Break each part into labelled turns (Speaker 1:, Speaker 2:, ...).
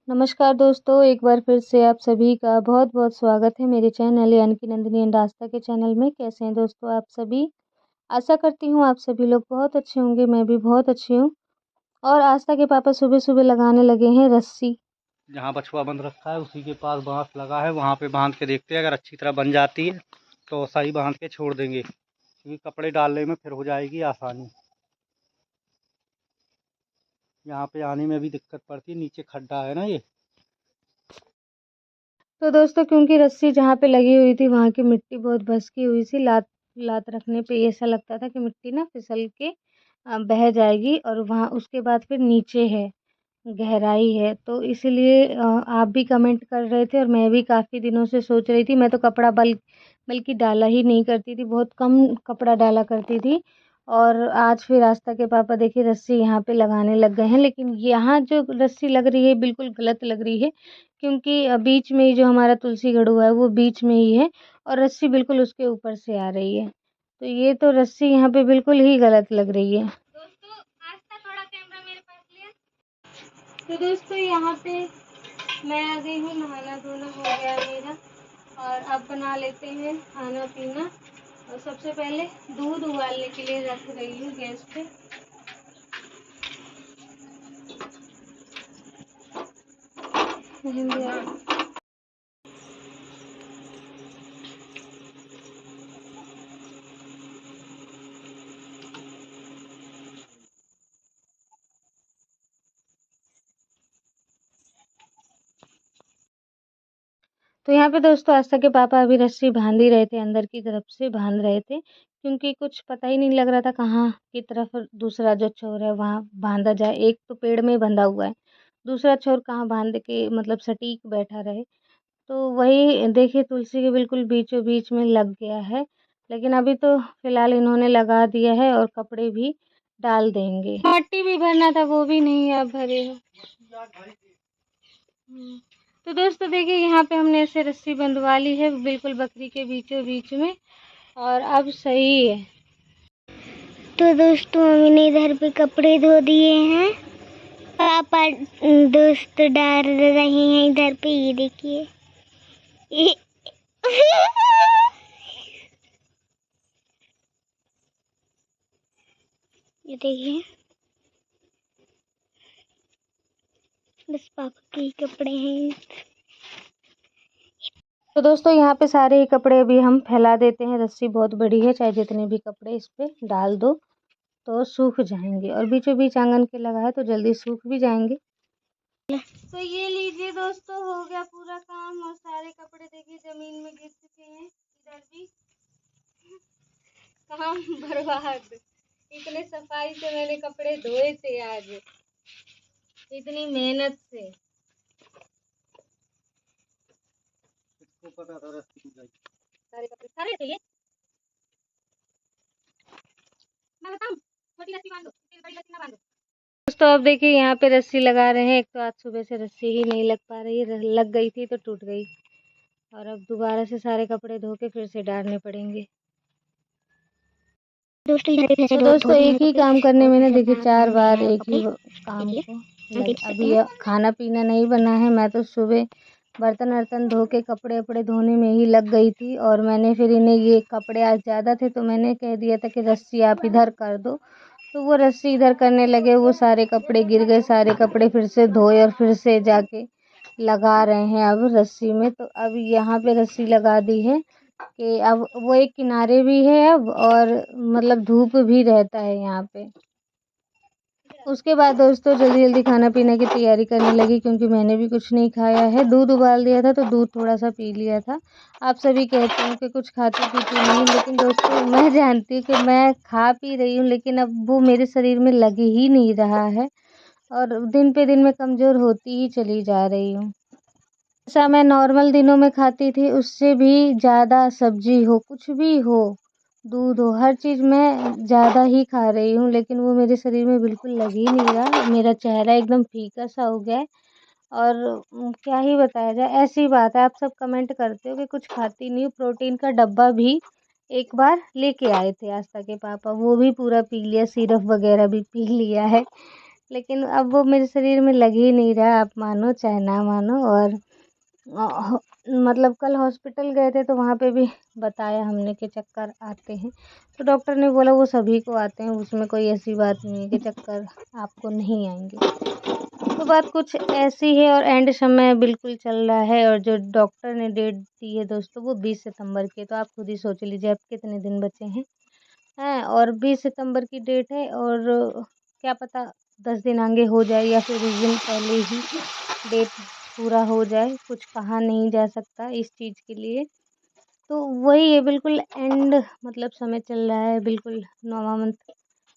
Speaker 1: नमस्कार दोस्तों, एक बार फिर से आप सभी का बहुत-बहुत स्वागत है मेरे चैनल यानी कि नंदिनी एंड आस्था के चैनल में। कैसे हैं दोस्तों आप सभी? आशा करती हूँ आप सभी लोग बहुत अच्छे होंगे, मैं भी बहुत अच्छी हूँ। और आस्था के पापा सुबह-सुबह लगाने लगे हैं रस्सी।
Speaker 2: जहाँ बछुआ बंध रखा है उसी के पास बांस लगा है, वहाँ पे बांध के देखते हैं। अगर अच्छी तरह बन जाती है तो सही बांध के छोड़ देंगे, क्योंकि कपड़े डालने में फिर हो जाएगी आसानी। यहाँ पे आने में भी दिक्कत पड़ती है, नीचे खड्डा है ना ये।
Speaker 1: तो दोस्तों क्योंकि रस्सी जहाँ पे लगी हुई थी वहाँ की मिट्टी बहुत भसकी हुई थी, लात लात रखने पे ऐसा लगता था कि मिट्टी ना फिसल के बह जाएगी और वहाँ उसके बाद फिर नीचे है, गहराई है। तो इसीलिए आप भी कमेंट कर रहे थे और मैं भी काफ़ी दिनों से सोच रही थी। मैं तो कपड़ा बल्कि डाला ही नहीं करती थी, बहुत कम कपड़ा डाला करती थी। और आज फिर आस्था के पापा देखिए रस्सी यहाँ पे लगाने लग गए हैं, लेकिन यहाँ जो रस्सी लग रही है बिल्कुल गलत लग रही है, क्योंकि बीच में ही जो हमारा तुलसी गड़ुआ है वो बीच में ही है और रस्सी बिल्कुल उसके ऊपर से आ रही है। तो ये तो रस्सी यहाँ पे बिल्कुल ही गलत लग रही है। दोस्तों आस्था थोड़ा कैमरा मेरे पास लिया। तो दोस्तों यहाँ पे मैं आ गई हूँ, नहाना धोना हो गया मेरा और अब बना लेते हैं खाना पीना। और सबसे पहले दूध उबालने के लिए रख रही हूँ गैस पे। तो यहाँ पे दोस्तों आस्था के पापा अभी रस्सी बांध ही रहे थे, अंदर की तरफ से बांध रहे थे, क्योंकि कुछ पता ही नहीं लग रहा था कहाँ की तरफ दूसरा जो छोर है वहाँ बांधा जाए। एक तो पेड़ में बंधा हुआ है, दूसरा छोर कहाँ बांध के मतलब सटीक बैठा रहे। तो वही देखिए तुलसी के बिल्कुल बीचों बीच में लग गया है, लेकिन अभी तो फिलहाल इन्होंने लगा दिया है और कपड़े भी डाल देंगे। मट्टी भी भरना था वो भी नहीं आप भरे हो। तो दोस्तों देखिए यहाँ पे हमने ऐसे रस्सी बंधवा ली है बिल्कुल बकरी के बीचों बीच में और अब सही है।
Speaker 3: तो दोस्तों मम्मी ने इधर पे कपड़े धो दिए हैं, पापा दोस्त डाल रहे हैं इधर पे। ये देखिए ये देखिए बस पापा के ही कपड़े हैं।
Speaker 1: तो दोस्तों यहाँ पे सारे ही कपड़े अभी हम फैला देते हैं। रस्सी बहुत बड़ी है, चाहे जितने भी कपड़े इस पे डाल दो तो सूख जाएंगे और बीचों बीच आंगन के लगा है तो जल्दी सूख भी जाएंगे। तो ये लीजिए दोस्तों, हो गया पूरा काम और सारे कपड़े देखिए जमीन में गिर चुके हैं। इधर भी काम बर्बाद। इतने सफाई से मैंने कपड़े धोए थे आज, इतनी मेहनत से।
Speaker 2: इसको पता था रस्सी की जाएगी।
Speaker 1: सारे कपड़े सारे चाहिए। मैं बताऊं, छोटी रस्सी बांधो, बड़ी रस्सी ना बांधो। दोस्तों अब देखिए यहाँ पे रस्सी लगा रहे हैं। एक तो आज सुबह से रस्सी ही नहीं लग पा रही है, लग गई थी तो टूट गई और अब दोबारा से सारे कपड़े धो के फिर से डालने पड़ेंगे। तो दोस्तों एक ही काम करने में ना देखिए 4 बार एक ही काम को अभी खाना पीना नहीं बना है। मैं तो सुबह बर्तन वर्तन धो के कपड़े वपड़े धोने में ही लग गई थी और मैंने फिर इन्हें ये कपड़े आज ज़्यादा थे तो मैंने कह दिया था कि रस्सी आप इधर कर दो। तो वो रस्सी इधर करने लगे, वो सारे कपड़े गिर गए, सारे कपड़े फिर से धोए और फिर से जाके लगा रहे हैं अब रस्सी में। तो अब यहाँ पे रस्सी लगा दी है कि अब वो एक किनारे भी है अब और मतलब धूप भी रहता है यहाँ पे। उसके बाद दोस्तों जल्दी जल्दी खाना पीने की तैयारी करने लगी, क्योंकि मैंने भी कुछ नहीं खाया है। दूध उबाल दिया था तो दूध थोड़ा सा पी लिया था। आप सभी कहते हैं कि कुछ खाती पीती नहीं, लेकिन दोस्तों मैं जानती हूँ कि मैं खा पी रही हूँ, लेकिन अब वो मेरे शरीर में लग ही नहीं रहा है और दिन पे दिन मैं कमज़ोर होती ही चली जा रही हूँ। जैसा मैं नॉर्मल दिनों में खाती थी उससे भी ज़्यादा सब्जी हो, कुछ भी हो, दूध हो, हर चीज़ मैं ज़्यादा ही खा रही हूँ, लेकिन वो मेरे शरीर में बिल्कुल लग ही नहीं रहा। मेरा चेहरा एकदम फीका सा हो गया है और क्या ही बताया जाए, ऐसी बात है। आप सब कमेंट करते हो कि कुछ खाती नहीं हो। प्रोटीन का डब्बा भी एक बार लेके आए थे आस्था के पापा, वो भी पूरा पी लिया, सिरप वगैरह भी पी लिया है, लेकिन अब वो मेरे शरीर में लग ही नहीं रहा, आप मानो चाहे ना मानो। और मतलब कल हॉस्पिटल गए थे तो वहाँ पे भी बताया हमने कि चक्कर आते हैं, तो डॉक्टर ने बोला वो सभी को आते हैं, उसमें कोई ऐसी बात नहीं है कि चक्कर आपको नहीं आएंगे। तो बात कुछ ऐसी है और एंड समय बिल्कुल चल रहा है। और जो डॉक्टर ने डेट दी है दोस्तों वो 20 सितंबर की, तो आप खुद ही सोच लीजिए अब कितने दिन बचे हैं। हैं और 20 सितंबर की डेट है, और क्या पता 10 दिन आगे हो जाए या फिर उस दिन पहले ही डेट पूरा हो जाए, कुछ कहा नहीं जा सकता इस चीज़ के लिए। तो वही है, बिल्कुल एंड मतलब समय चल रहा है, बिल्कुल 9वां मंथ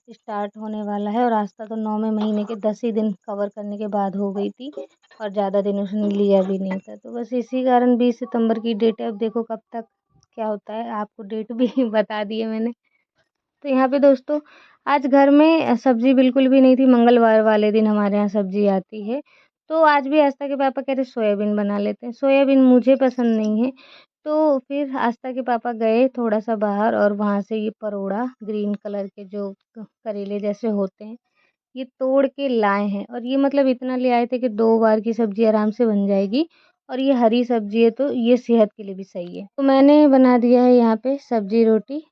Speaker 1: स्टार्ट होने वाला है। और रास्ता तो 9वें महीने के 10 ही दिन कवर करने के बाद हो गई थी, और ज़्यादा दिन उसने लिया भी नहीं था। तो बस इसी कारण 20 सितंबर की डेट है, अब देखो कब तक क्या होता है। आपको डेट भी बता दी है मैंने। तो यहाँ पे दोस्तों आज घर में सब्जी बिल्कुल भी नहीं थी, मंगलवार वाले दिन हमारे यहाँ सब्जी आती है। तो आज भी आस्था के पापा कह रहे सोयाबीन बना लेते हैं, सोयाबीन मुझे पसंद नहीं है। तो फिर आस्था के पापा गए थोड़ा सा बाहर, और वहाँ से ये परोड़ा ग्रीन कलर के जो करेले जैसे होते हैं ये तोड़ के लाए हैं। और ये मतलब इतना ले आए थे कि 2 बार की सब्जी आराम से बन जाएगी, और ये हरी सब्जी है तो ये सेहत के लिए भी सही है। तो मैंने बना दिया है यहाँ पे सब्जी रोटी,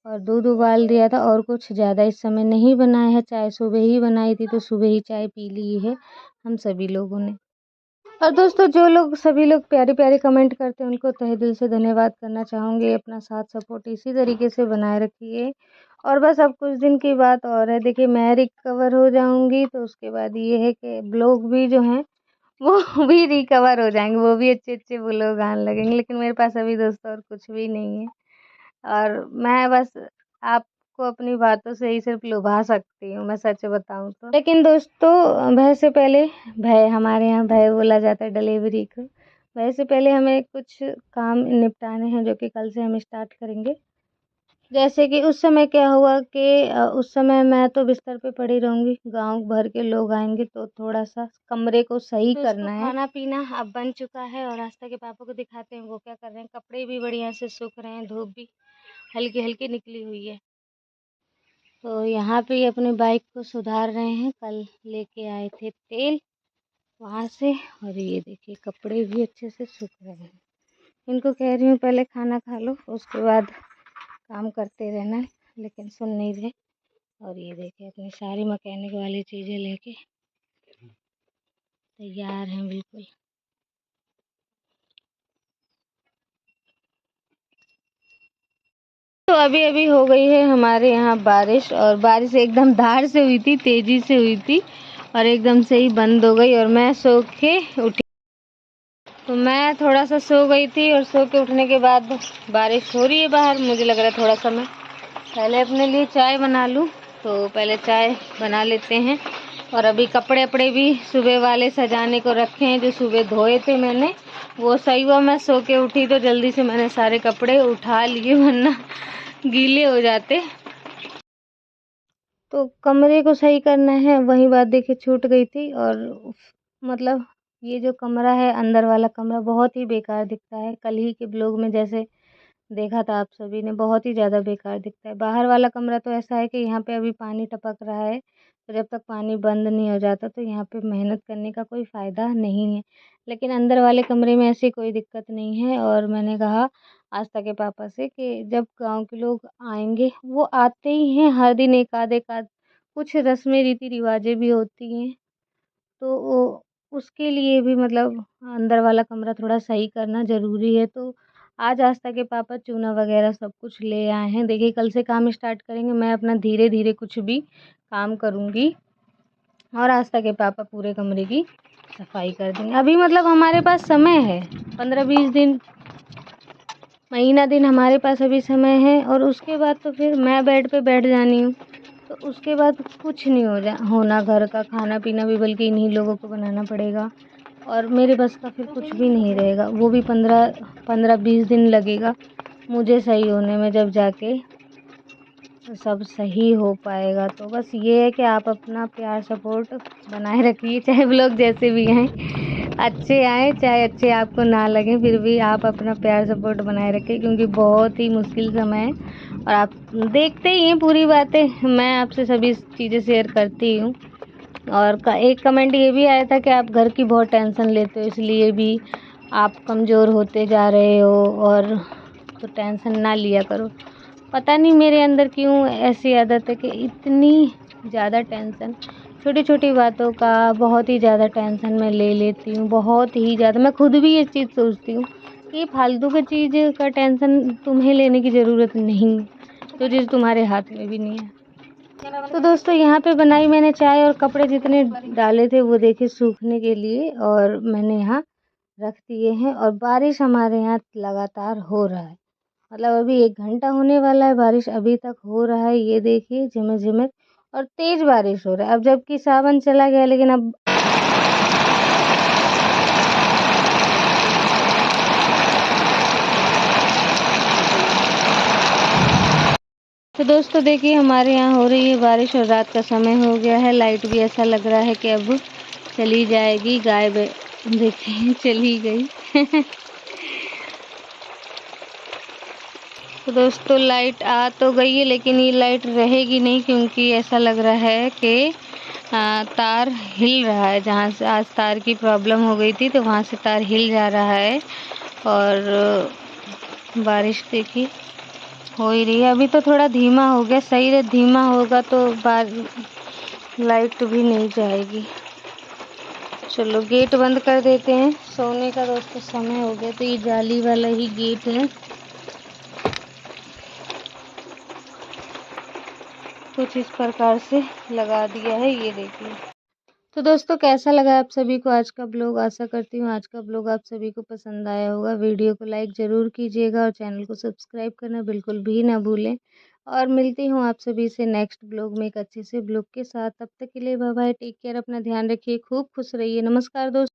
Speaker 1: और दूध उबाल दिया था, और कुछ ज़्यादा इस समय नहीं बनाया है। चाय सुबह ही बनाई थी तो सुबह ही चाय पी ली है हम सभी लोगों ने। और दोस्तों जो लोग सभी लोग प्यारे प्यारे कमेंट करते हैं उनको तहे दिल से धन्यवाद करना चाहूँगी। अपना साथ सपोर्ट इसी तरीके से बनाए रखिए। और बस अब कुछ दिन की बात और है, देखिए मैं रिकवर हो जाऊँगी तो उसके बाद ये है कि ब्लॉग भी जो हैं वो भी रिकवर हो जाएंगे, वो भी अच्छे अच्छे ब्लॉग आने लगेंगे। लेकिन मेरे पास अभी दोस्तों और कुछ भी नहीं है, और मैं बस आपको अपनी बातों से ही सिर्फ लुभा सकती हूँ, मैं सच बताऊँ तो। लेकिन दोस्तों भय से पहले, भय हमारे यहाँ भय बोला जाता है डिलीवरी को, भय से पहले हमें कुछ काम निपटाने हैं जो कि कल से हम स्टार्ट करेंगे। जैसे कि उस समय क्या हुआ कि उस समय मैं तो बिस्तर पे पड़ी रहूँगी, गांव भर के लोग आएंगे तो थोड़ा सा कमरे को सही करना है। खाना पीना अब बन चुका है, और आस्था के पापा को दिखाते हैं वो क्या कर रहे हैं। कपड़े भी बढ़िया से सूख रहे हैं, धूप भी हल्की हल्की निकली हुई है। तो यहाँ पे ये अपने बाइक को सुधार रहे हैं, कल लेके आए थे तेल वहाँ से। और ये देखिए कपड़े भी अच्छे से सूख रहे हैं। इनको कह रही हूँ पहले खाना खा लो उसके बाद काम करते रहना, लेकिन सुन नहीं रहे। और ये देखिए अपनी सारी मैकेनिक वाली चीज़ें लेके तैयार हैं बिल्कुल। तो अभी अभी हो गई है हमारे यहाँ बारिश, और बारिश एकदम धार से हुई थी, तेजी से हुई थी, और एकदम से ही बंद हो गई। और मैं सो के उठी, तो मैं थोड़ा सा सो गई थी, और सो के उठने के बाद बारिश हो रही है बाहर। मुझे लग रहा है थोड़ा सा मैं पहले अपने लिए चाय बना लूँ, तो पहले चाय बना लेते हैं। और अभी कपड़े अपड़े भी सुबह वाले सजाने को रखे हैं, जो सुबह धोए थे मैंने, वो सही हुआ मैं सो के उठी तो जल्दी से मैंने सारे कपड़े उठा लिए, वरना गीले हो जाते। तो कमरे को सही करना है, वही बात देखिए छूट गई थी। और मतलब ये जो कमरा है अंदर वाला कमरा बहुत ही बेकार दिखता है, कल ही के ब्लॉग में जैसे देखा था आप सभी ने, बहुत ही ज़्यादा बेकार दिखता है। बाहर वाला कमरा तो ऐसा है कि यहाँ पे अभी पानी टपक रहा है, तो जब तक पानी बंद नहीं हो जाता तो यहाँ पे मेहनत करने का कोई फ़ायदा नहीं है। लेकिन अंदर वाले कमरे में ऐसी कोई दिक्कत नहीं है। और मैंने कहा आस्था के पापा से कि जब गांव के लोग आएंगे, वो आते ही हैं हर दिन एक आध कुछ रस्में रीति रिवाजें भी होती हैं, तो वो उसके लिए भी मतलब अंदर वाला कमरा थोड़ा सही करना ज़रूरी है। तो आज आस्था के पापा चूना वगैरह सब कुछ ले आए हैं। देखिए कल से काम स्टार्ट करेंगे, मैं अपना धीरे धीरे कुछ भी काम करूँगी, और आस्था के पापा पूरे कमरे की सफाई कर देंगे। अभी मतलब हमारे पास समय है, 15-20 दिन, महीना दिन हमारे पास अभी समय है। और उसके बाद तो फिर मैं बेड पे बैठ जानी हूँ, तो उसके बाद कुछ नहीं होना घर का खाना पीना भी, बल्कि इन्हीं लोगों को बनाना पड़ेगा। और मेरे बस का फिर कुछ भी नहीं रहेगा, वो भी 15-20 दिन लगेगा मुझे सही होने में, जब जाके सब सही हो पाएगा। तो बस ये है कि आप अपना प्यार सपोर्ट बनाए रखिए, चाहे ब्लॉग जैसे भी हैं, अच्छे आए चाहे अच्छे आपको ना लगे, फिर भी आप अपना प्यार सपोर्ट बनाए रखें, क्योंकि बहुत ही मुश्किल समय है। और आप देखते ही हैं पूरी बातें, मैं आपसे सभी चीज़ें शेयर करती हूँ। और एक कमेंट ये भी आया था कि आप घर की बहुत टेंशन लेते हो, इसलिए भी आप कमज़ोर होते जा रहे हो, और तो टेंशन ना लिया करो। पता नहीं मेरे अंदर क्यों ऐसी आदत है कि इतनी ज़्यादा टेंशन, छोटी छोटी बातों का बहुत ही ज़्यादा टेंशन मैं ले लेती हूँ, बहुत ही ज़्यादा। मैं खुद भी ये चीज़ सोचती हूँ कि फालतू की चीज़ का टेंशन तुम्हें लेने की ज़रूरत नहीं, जो चीज़ तुम्हारे हाथ में भी नहीं है। तो दोस्तों यहाँ पे बनाई मैंने चाय, और कपड़े जितने डाले थे वो देखिए सूखने के लिए, और मैंने यहाँ रख दिए हैं। और बारिश हमारे यहाँ लगातार हो रहा है, मतलब अभी 1 घंटा होने वाला है, बारिश अभी तक हो रहा है। ये देखिए झिमिर झिमिर और तेज़ बारिश हो रहा है। अब जबकि सावन चला गया, लेकिन अब तो दोस्तों देखिए हमारे यहाँ हो रही है बारिश, और रात का समय हो गया है। लाइट भी ऐसा लग रहा है कि अब चली जाएगी। गाय देखिए चली गई। तो दोस्तों लाइट आ तो गई है, लेकिन ये लाइट रहेगी नहीं, क्योंकि ऐसा लग रहा है कि तार हिल रहा है। जहाँ से आज तार की प्रॉब्लम हो गई थी, तो वहाँ से तार हिल जा रहा है। और बारिश देखिए हो ही रही है। अभी तो थोड़ा धीमा हो गया, सही है। धीमा होगा तो लाइट भी नहीं जाएगी। चलो गेट बंद कर देते हैं, सोने का दोस्तों समय हो गया। तो ये जाली वाला ही गेट है, कुछ इस प्रकार से लगा दिया है, ये देखिए। तो दोस्तों कैसा लगा आप सभी को आज का ब्लॉग? आशा करती हूँ आज का ब्लॉग आप सभी को पसंद आया होगा। वीडियो को लाइक ज़रूर कीजिएगा, और चैनल को सब्सक्राइब करना बिल्कुल भी ना भूलें। और मिलती हूँ आप सभी से नेक्स्ट ब्लॉग में एक अच्छे से ब्लॉग के साथ। तब तक के लिए बाय बाय, टेक केयर, अपना ध्यान रखिए, खूब खुश रहिए। नमस्कार दोस्तों।